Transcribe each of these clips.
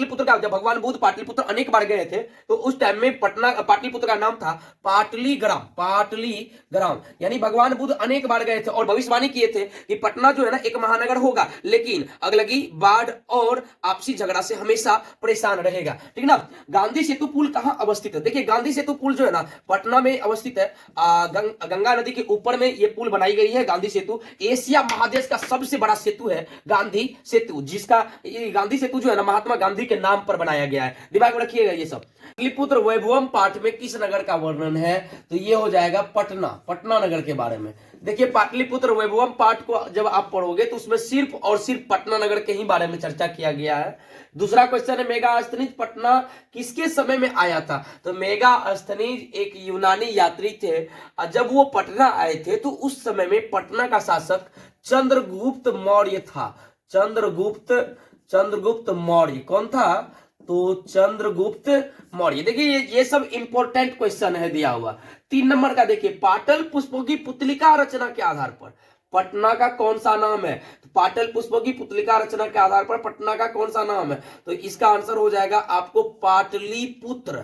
पाटलिपुत्र का, जब भगवान बुद्ध पाटलिपुत्र अनेक बार गए थे तो उस टाइम में पटना, पाटलिपुत्र का नाम था पाटलीग्राम। पाटलीग्राम यानी भगवान बुद्ध अनेक बार गए थे और भविष्यवाणी किए थे कि पटना जो है ना एक महानगर होगा, लेकिन अगलगी, बाढ़ और आपसी झगड़ा से हमेशा परेशान रहेगा। ठीक ना। गांधी सेतु पुल कहां अवस्थित है? देखिए गांधी सेतु पुल जो है ना पटना में अवस्थित है। गंगा नदी के ऊपर में ये पुल बनाई गई है। गांधी सेतु एशिया महादेश का सबसे बड़ा सेतु है गांधी सेतु, जिसका गांधी सेतु जो है ना महात्मा गांधी के नाम पर बनाया गया है। दिमाग में रखिएगा ये सब। पाटलिपुत्र वैभवम पाठ में किस नगर का वर्णन है? तो ये हो जाएगा पटना, पटना नगर के बारे में। देखिए पाटलिपुत्र वैभवम पाठ को जब आप पढ़ोगे तो उसमें सिर्फ और सिर्फ पटना नगर के ही बारे में चर्चा किया गया है। दूसरा क्वेश्चन है मेगास्थनीज पटना किसके समय में आया था? तो मेगास्थनीज एक यूनानी यात्री थे। जब वो पटना आए थे तो उस समय में पटना का शासक चंद्रगुप्त मौर्य था। चंद्रगुप्त मौर्य कौन था? तो चंद्रगुप्त मौर्य। देखिए ये सब इंपॉर्टेंट क्वेश्चन है दिया हुआ। 3 नंबर का देखिए, पाटल पुष्पों की पुतलिका रचना के आधार पर पटना का कौन सा नाम है? तो पाटल पुष्पों की पुतलिका रचना के आधार पर पटना का कौन सा नाम है? तो इसका आंसर हो जाएगा आपको पाटलिपुत्र।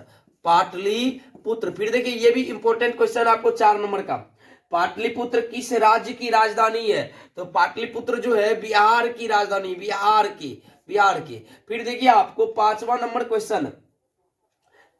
पाटलिपुत्र। फिर देखिए ये भी इंपॉर्टेंट क्वेश्चन आपको 4 नंबर का, पाटलिपुत्र किस राज्य की राजधानी है? तो पाटलिपुत्र जो है बिहार की राजधानी, बिहार की। फिर देखिए आपको 5वां नंबर क्वेश्चन,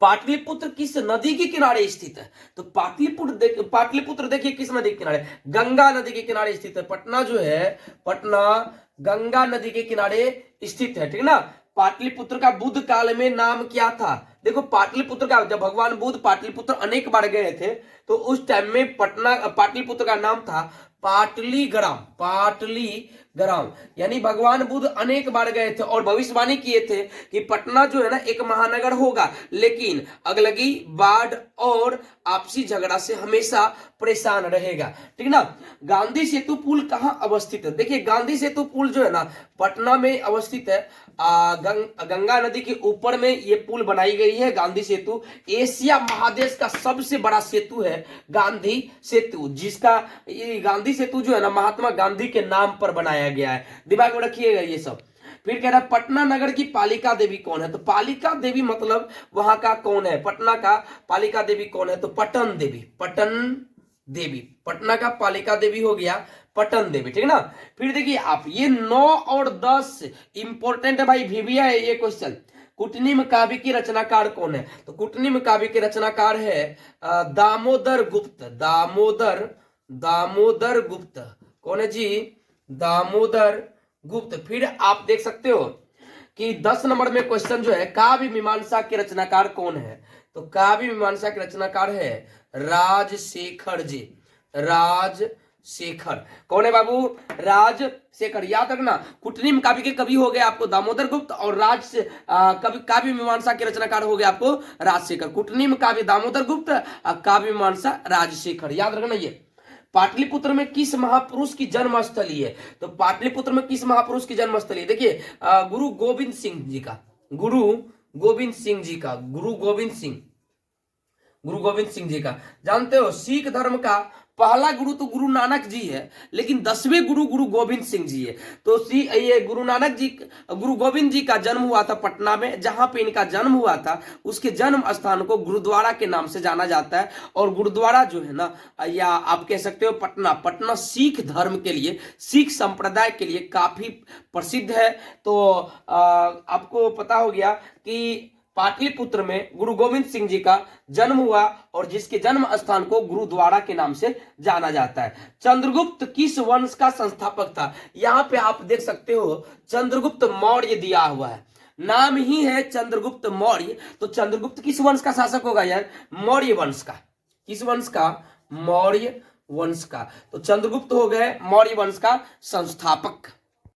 पाटलिपुत्र किस नदी के किनारे स्थित है? तो पाटलिपुत्र देखिए किस नदी के किनारे? गंगा नदी के किनारे स्थित है। पटना जो है, पटना गंगा नदी के किनारे स्थित है। ठीक ना। पाटलिपुत्र का बुद्ध काल में नाम क्या था? देखो पाटलिपुत्र का, जब भगवान बुद्ध पाटलिपुत्र अनेक बार गए थे तो उस टाइम में पाटलिपुत्र का नाम था पाटलीग्राम। पाटलीग्राम यानी भगवान बुद्ध अनेक बार गए थे और भविष्यवाणी किए थे कि पटना जो है ना एक महानगर होगा, लेकिन अगलगी, बाढ़ और आपसी झगड़ा से हमेशा परेशान रहेगा। ठीक ना। गांधी सेतु पुल कहां अवस्थित है? देखिए गांधी सेतु पुल जो है ना पटना में अवस्थित है। गंगा नदी के ऊपर में ये पुल बनाई गई है गांधी सेतु। एशिया महादेश का सबसे बड़ा सेतु है गांधी सेतु, जिसका गांधी सेतु जो है ना महात्मा गांधी के नाम पर बनाया गया है। दिमाग में रखिएगा ये सब। फिर कह रहा है पटना नगर की पालिका देवी कौन है? तो पालिका देवी मतलब वहां का कौन है? पटना का पालिका देवी कौन है? तो पटन देवी। पटन देवी पटना का पालिका देवी हो गया पटन देवी। ठीक ना। फिर देखिए आप ये 9 और 10 इंपॉर्टेंट है भाई, वीवीआ है ये क्वेश्चन। कुटनिम काव्य की रचनाकार कौन है? तो कुटनिम काव्य के रचनाकार है दामोदर गुप्त। दामोदर गुप्त कौन है जी? दामोदर गुप्त। फिर आप देख सकते हो कि 10 नंबर में क्वेश्चन जो है काव्य मीमांसा के रचनाकार कौन है? तो काव्य मीमांसा के रचनाकार है राजशेखर जी। राजशेखर कौन है बाबू? राजशेखर। याद रखना कुटनिम काव्य के कवि हो गए आपको दामोदर गुप्त और काव्य मीमांसा के रचनाकार हो गए आपको राजशेखर। कुटनिम काव्य दामोदर गुप्त, काव्य मीमांसा राजशेखर। याद रखना ये। पाटलिपुत्र में किस महापुरुष की जन्मस्थली है? तो पाटलिपुत्र में किस महापुरुष की जन्मस्थली है? देखिए गुरु गोविंद सिंह जी का। गुरु गोविंद सिंह जी का जानते हो, सिख धर्म का पहला गुरु तो गुरु नानक जी है, लेकिन 10वें गुरु गुरु गोविंद सिंह जी है। तो ये गुरु गोविंद जी का जन्म हुआ था पटना में। जहां पे इनका जन्म हुआ था उसके जन्म स्थान को गुरुद्वारा के नाम से जाना जाता है। और गुरुद्वारा जो है ना, या आप कह सकते हो पटना सिख धर्म के लिए, सिख संप्रदाय के लिए काफी प्रसिद्ध है। तो आपको पता हो गया कि पाटलिपुत्र में गुरु गोविंद सिंह जी का जन्म हुआ और जिसके जन्म स्थान को गुरुद्वारा के नाम से जाना जाता है। चंद्रगुप्त किस वंश का संस्थापक था? यहां पे आप देख सकते हो चंद्रगुप्त मौर्य दिया हुआ है, नाम ही है चंद्रगुप्त मौर्य। तो चंद्रगुप्त किस वंश का शासक होगा यार? मौर्य वंश का। किस वंश का? मौर्य वंश का। तो चंद्रगुप्त हो गए मौर्य वंश का संस्थापक।